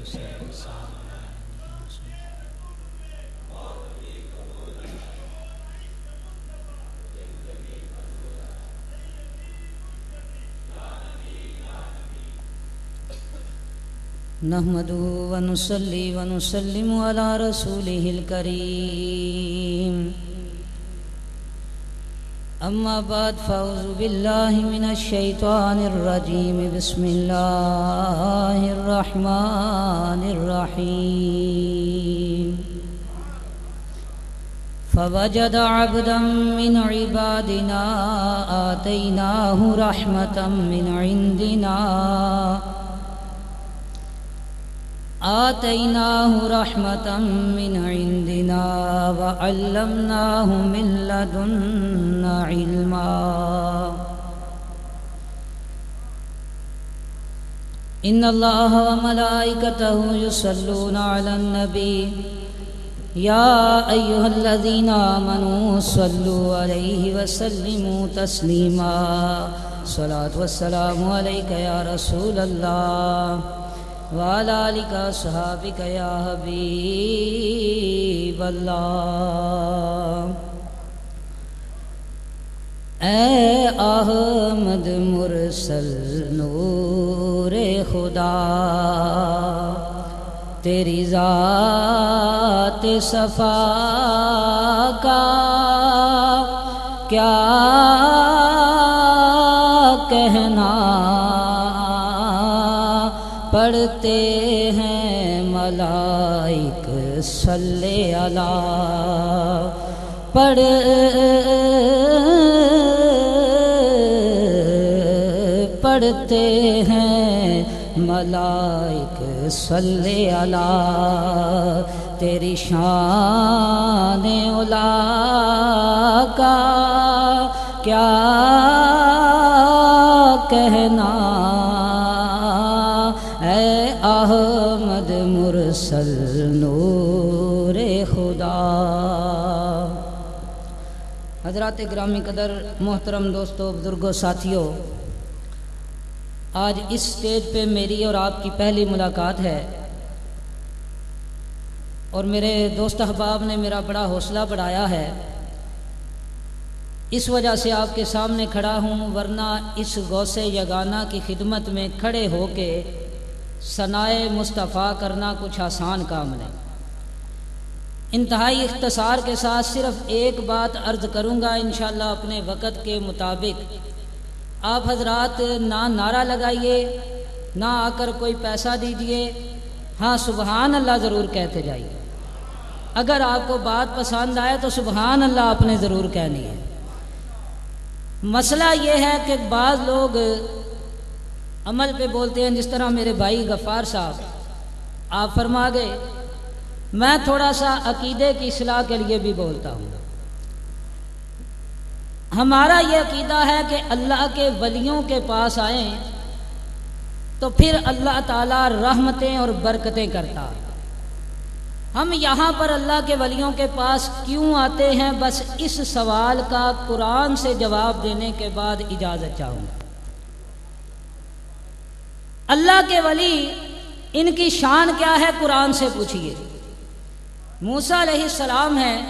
نحمده ونصلي ونسلم على رسوله الكريم أما بعد فأعوذ بالله من الشيطان الرجيم بسم الله الرحمن الرحيم فوجد عبدا من عبادنا آتيناه رحمة من عندنا وعلمناه من لدنا علما إن الله وملائكته يصلون على النبي يا أيها الذين آمنوا صلوا عليه وسلموا تسليما صلاة والسلام عليك يا رسول الله وعلى آلك وصحابك يا حبیب اللہ۔ اے احمد مرسل نور خدا، تیری ذات صفا کا کیا کہنا، پڑھتے ہیں ملائک صلی اللہ، پڑھتے ہیں ملائک صلی اللہ، تیری شان علا کا کیا کہنا، اے احمد مرسل نور خدا۔ حضرات گرامی قدر، محترم دوستو، بزرگوں، ساتھیوں، آج اس سٹیج پہ میری اور آپ کی پہلی ملاقات ہے، اور میرے دوست احباب نے میرا بڑا حوصلہ بڑھایا ہے، اس وجہ سے آپ کے سامنے کھڑا ہوں، ورنہ اس غوث یگانہ کی خدمت میں کھڑے ہو کے ثنائے مصطفیٰ کرنا کچھ آسان کام نہیں۔ انتہائی اختصار کے ساتھ صرف ایک بات عرض کروں گا انشاءاللہ اپنے وقت کے مطابق۔ آپ حضرات نہ نعرہ لگائیے، نہ آ کر کوئی پیسہ دیجیے، ہاں سبحان اللہ ضرور کہتے جائیے۔ اگر آپ کو بات پسند آئے تو سبحان اللہ آپ نے ضرور کہنی ہے۔ مسئلہ یہ ہے کہ بعض لوگ عمل پہ بولتے ہیں، جس طرح میرے بھائی غفار صاحب آپ فرما گئے، میں تھوڑا سا عقیدے کی اصلاح کے لیے بھی بولتا ہوں۔ ہمارا یہ عقیدہ ہے کہ اللہ کے ولیوں کے پاس آئیں تو پھر اللہ تعالیٰ رحمتیں اور برکتیں کرتا۔ ہم یہاں پر اللہ کے ولیوں کے پاس کیوں آتے ہیں، بس اس سوال کا قرآن سے جواب دینے کے بعد اجازت چاہوں گا۔ اللہ کے ولی، ان کی شان کیا ہے، قرآن سے پوچھئے۔ موسیٰ علیہ السلام ہے،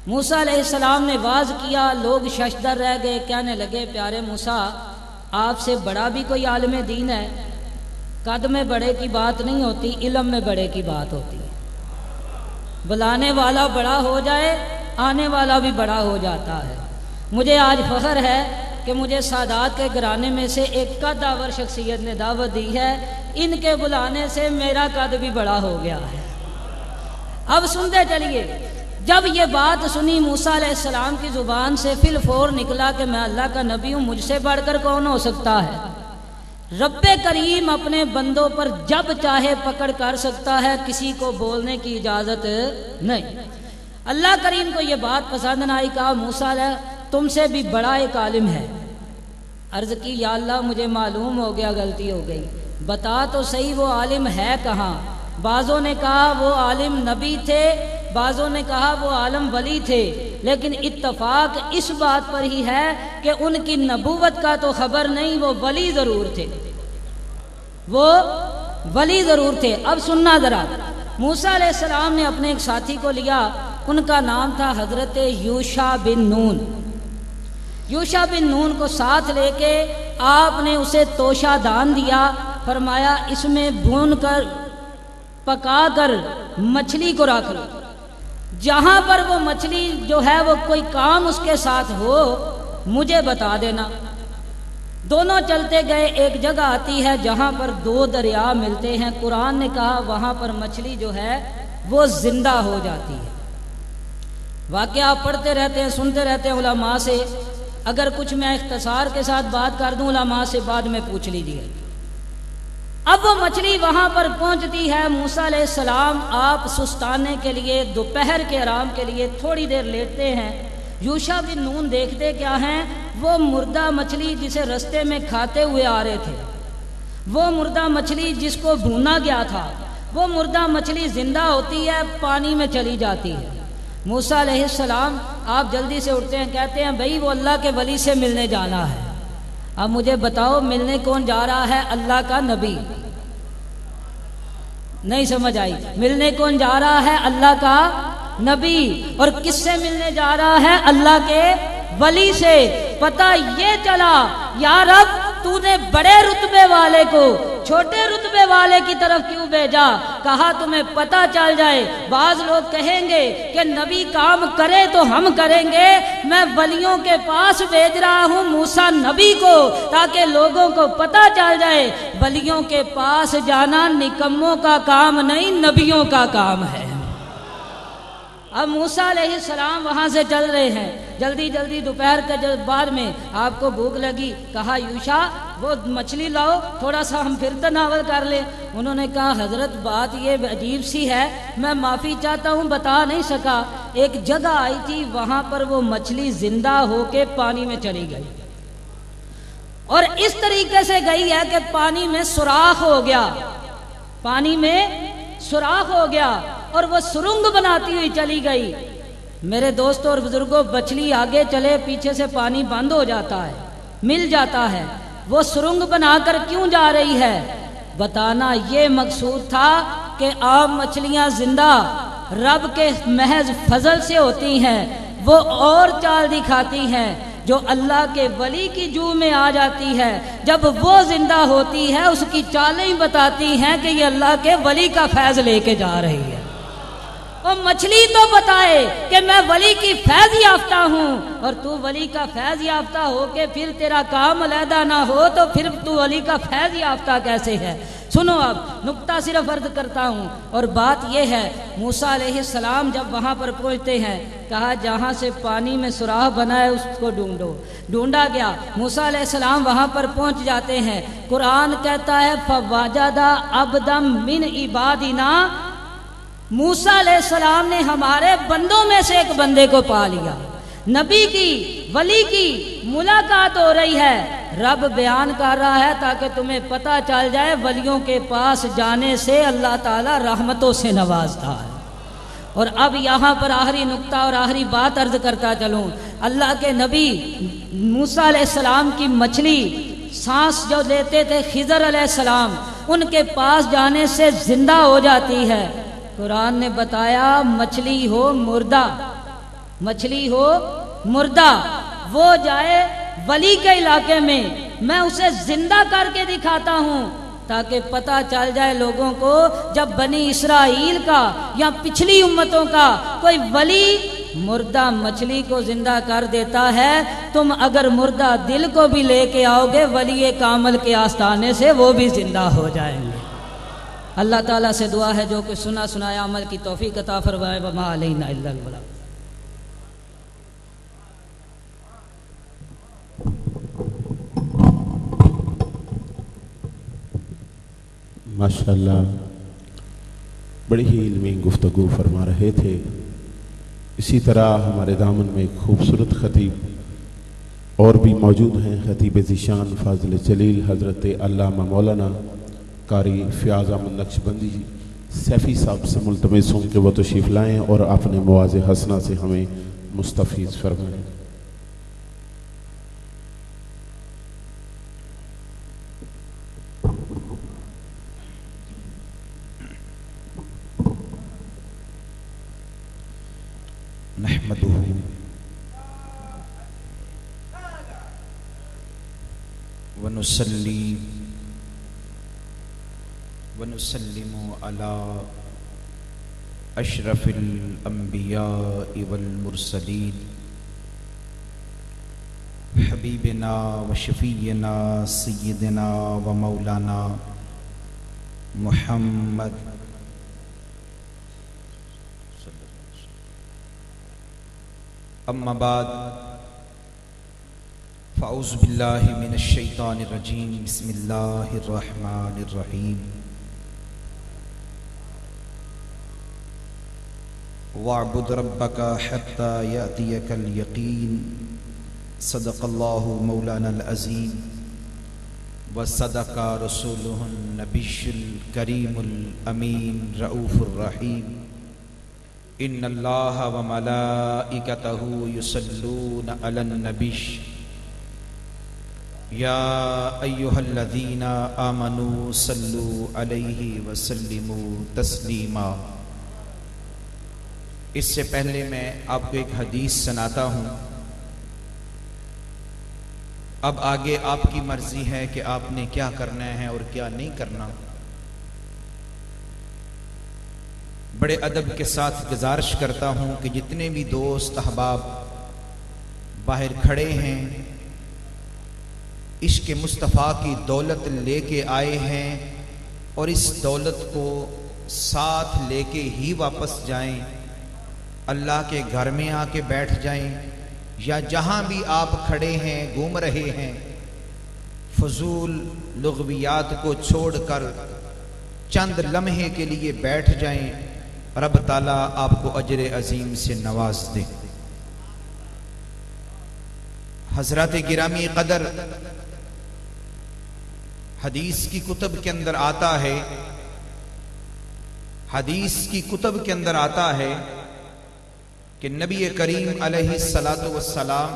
موسیٰ علیہ السلام نے واز کیا، لوگ ششدر رہ گئے، کہنے لگے پیارے موسیٰ آپ سے بڑا بھی کوئی عالم دین ہے؟ قد میں بڑے کی بات نہیں ہوتی، علم میں بڑے کی بات ہوتی ہے۔ بلانے والا بڑا ہو جائے، آنے والا بھی بڑا ہو جاتا ہے۔ مجھے آج فخر ہے کہ مجھے سادات کے گھرانے میں سے ایک قد آور شخصیت نے دعوت دی ہے، ان کے بلانے سے میرا قد بھی بڑا ہو گیا ہے۔ اب سنتے چلیے، جب یہ بات سنی موسیٰ علیہ السلام کی زبان سے فی الفور نکلا کہ میں اللہ کا نبی ہوں، مجھ سے بڑھ کر کون ہو سکتا ہے۔ رب کریم اپنے بندوں پر جب چاہے پکڑ کر سکتا ہے، کسی کو بولنے کی اجازت نہیں۔ اللہ کریم کو یہ بات پسند نہ آئی، کہا موسیٰ علیہ تم سے بھی بڑا ایک عالم ہے۔ عرض کی یا اللہ مجھے معلوم ہو گیا، غلطی ہو گئی، بتا تو صحیح وہ عالم ہے کہاں۔ بعضوں نے کہا وہ عالم نبی تھے، بعضوں نے کہا وہ عالم ولی تھے، لیکن اتفاق اس بات پر ہی ہے کہ ان کی نبوت کا تو خبر نہیں، وہ ولی ضرور تھے، وہ ولی ضرور تھے۔ اب سننا ذرا، موسیٰ علیہ السلام نے اپنے ایک ساتھی کو لیا، ان کا نام تھا حضرت یوشع بن نون۔ یوشع بن نون کو ساتھ لے کے آپ نے اسے توشہ دان دیا، فرمایا اس میں بھون کر پکا کر مچھلی کو رکھ لو، جہاں پر وہ مچھلی جو ہے وہ کوئی کام اس کے ساتھ ہو مجھے بتا دینا۔ دونوں چلتے گئے، ایک جگہ آتی ہے جہاں پر دو دریا ملتے ہیں، قرآن نے کہا وہاں پر مچھلی جو ہے وہ زندہ ہو جاتی ہے۔ واقعہ آپ پڑھتے رہتے ہیں، سنتے رہتے ہیں علماء سے، اگر کچھ میں اختصار کے ساتھ بات کر دوں علماء سے بعد میں پوچھ لیجیے۔ اب وہ مچھلی وہاں پر پہنچتی ہے، موسیٰ علیہ السلام آپ سستانے کے لیے دوپہر کے آرام کے لیے تھوڑی دیر لیٹتے ہیں۔ یوشع بن نون دیکھتے کیا ہیں؟ وہ مردہ مچھلی جسے رستے میں کھاتے ہوئے آ رہے تھے، وہ مردہ مچھلی جس کو بھونا گیا تھا، وہ مردہ مچھلی زندہ ہوتی ہے، پانی میں چلی جاتی ہے۔ موسیٰ علیہ السلام آپ جلدی سے اٹھتے ہیں، کہتے ہیں بھائی وہ اللہ کے ولی سے ملنے جانا ہے۔ اب مجھے بتاؤ ملنے کون جا رہا ہے؟ اللہ کا نبی۔ نہیں سمجھ آئی؟ ملنے کون جا رہا ہے؟ اللہ کا نبی۔ اور کس سے ملنے جا رہا ہے؟ اللہ کے ولی سے۔ پتہ یہ چلا یا رب تو نے بڑے رتبے والے کو چھوٹے رتبے والے کی طرف کیوں بھیجا؟ کہا تمہیں پتہ چل جائے، بعض لوگ کہیں گے کہ نبی کام کرے تو ہم کریں گے، میں ولیوں کے پاس بھیج رہا ہوں موسیٰ نبی کو، تاکہ لوگوں کو پتہ چل جائے ولیوں کے پاس جانا نکموں کا کام نہیں، نبیوں کا کام ہے۔ اب موسیٰ علیہ السلام وہاں سے چل رہے ہیں، جلدی جلدی دوپہر کے بعد میں آپ کو بھوک لگی، کہا یوشع وہ مچھلی لاؤ تھوڑا سا ہم پھر تناول کر لیں۔ انہوں نے کہا حضرت بات یہ عجیب سی ہے، میں معافی چاہتا ہوں بتا نہیں سکا، ایک جگہ آئی تھی وہاں پر وہ مچھلی زندہ ہو کے پانی میں چلی گئی، اور اس طریقے سے گئی ہے کہ پانی میں سوراخ ہو گیا، پانی میں سوراخ ہو گیا اور وہ سرنگ بناتی ہوئی چلی گئی۔ میرے دوستوں اور بزرگوں، مچھلی آگے چلے پیچھے سے پانی بند ہو جاتا ہے، مل جاتا ہے، وہ سرنگ بنا کر کیوں جا رہی ہے؟ بتانا یہ مقصود تھا کہ عام مچھلیاں زندہ رب کے محض فضل سے ہوتی ہیں، وہ اور چال دکھاتی ہیں جو اللہ کے ولی کی جو میں آ جاتی ہے، جب وہ زندہ ہوتی ہے اس کی چالیں بتاتی ہیں کہ یہ اللہ کے ولی کا فیض لے کے جا رہی ہے۔ اور مچھلی تو بتائے کہ میں ولی کی فیض یافتہ ہوں، اور تو ولی کا فیض یافتہ ہو کے پھر تیرا کام علیحدہ نہ ہو تو پھر تو ولی کا فیض یافتہ کیسے ہے؟ سنو اب نکتہ صرف عرض کرتا ہوں، اور بات یہ ہے موسیٰ علیہ السلام جب وہاں پر پہنچتے ہیں، کہا جہاں سے پانی میں سوراخ بنا ہے اس کو ڈھونڈو۔ ڈھونڈا گیا، موسیٰ علیہ السلام وہاں پر پہنچ جاتے ہیں۔ قرآن کہتا ہے فَوَجَدَ عَبْدًا مِّنْ عِبَادِنَا، موسیٰ علیہ السلام نے ہمارے بندوں میں سے ایک بندے کو پا لیا۔ نبی کی ولی کی ملاقات ہو رہی ہے، رب بیان کر رہا ہے تاکہ تمہیں پتہ چل جائے ولیوں کے پاس جانے سے اللہ تعالی رحمتوں سے نوازتا ہے۔ اور اب یہاں پر آخری نکتہ اور آخری بات عرض کرتا چلوں، اللہ کے نبی موسیٰ علیہ السلام کی مچھلی سانس جو لیتے تھے خضر علیہ السلام، ان کے پاس جانے سے زندہ ہو جاتی ہے۔ قرآن نے بتایا مچھلی ہو مردہ، مچھلی ہو مردہ، وہ جائے ولی کے علاقے میں، میں اسے زندہ کر کے دکھاتا ہوں تاکہ پتہ چل جائے لوگوں کو، جب بنی اسرائیل کا یا پچھلی امتوں کا کوئی ولی مردہ مچھلی کو زندہ کر دیتا ہے، تم اگر مردہ دل کو بھی لے کے آؤ گے ولی کامل کے آستانے سے وہ بھی زندہ ہو جائیں گے۔ اللہ تعالیٰ سے دعا ہے جو کچھ سنا سنایا عمل کی توفیق عطا فرمائے، وما علینا الا البلاغ۔ ماشاءاللہ بڑی ہی علمی گفتگو فرما رہے تھے۔ اسی طرح ہمارے دامن میں ایک خوبصورت خطیب اور بھی موجود ہیں، خطیب ذیشان فاضل جلیل حضرت علامہ مولانا قاری فیاض احمد نقشبندی سیفی صاحب سے ملتمس ہوں کہ وہ تشریف لائیں اور اپنے مواعظ حسنہ سے ہمیں مستفیض فرمائیں۔ ونصلي ونسلم على أشرف الأنبياء والمرسلين حبيبنا وشفينا سيدنا ومولانا محمد أما بعد فأعوذ بالله من الشيطان الرجيم بسم الله الرحمن الرحيم واعبد ربك حتى يأتيك اليقين صدق الله مولانا العظيم وصدق رسوله النبي الكريم الأمين رؤوف الرحيم إن الله وملائكته يصلون على النبي يا أيها الذين آمنوا صلوا عليه وسلموا تسلیما۔ اس سے پہلے میں آپ کو ایک حدیث سناتا ہوں، اب آگے آپ کی مرضی ہے کہ آپ نے کیا کرنا ہے اور کیا نہیں کرنا۔ بڑے ادب کے ساتھ گزارش کرتا ہوں کہ جتنے بھی دوست احباب باہر کھڑے ہیں عشق مصطفیٰ کی دولت لے کے آئے ہیں اور اس دولت کو ساتھ لے کے ہی واپس جائیں، اللہ کے گھر میں آ کے بیٹھ جائیں یا جہاں بھی آپ کھڑے ہیں گھوم رہے ہیں، فضول لغویات کو چھوڑ کر چند لمحے کے لیے بیٹھ جائیں، رب تعالیٰ آپ کو اجر عظیم سے نواز دے۔ حضرات گرامی قدر، حدیث کی کتب کے اندر آتا ہے، حدیث کی کتب کے اندر آتا ہے کہ نبی کریم علیہ السلام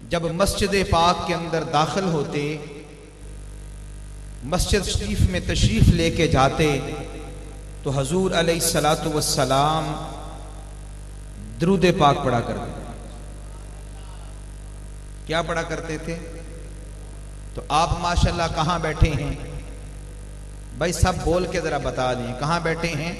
جب مسجد پاک کے اندر داخل ہوتے، مسجد شریف میں تشریف لے کے جاتے تو حضور علیہ السلام درود پاک پڑھا کرتے۔ کیا پڑھا کرتے تھے؟ تو آپ ماشاءاللہ کہاں بیٹھے ہیں؟ بھائی سب بول کے ذرا بتا دیں، کہاں بیٹھے ہیں؟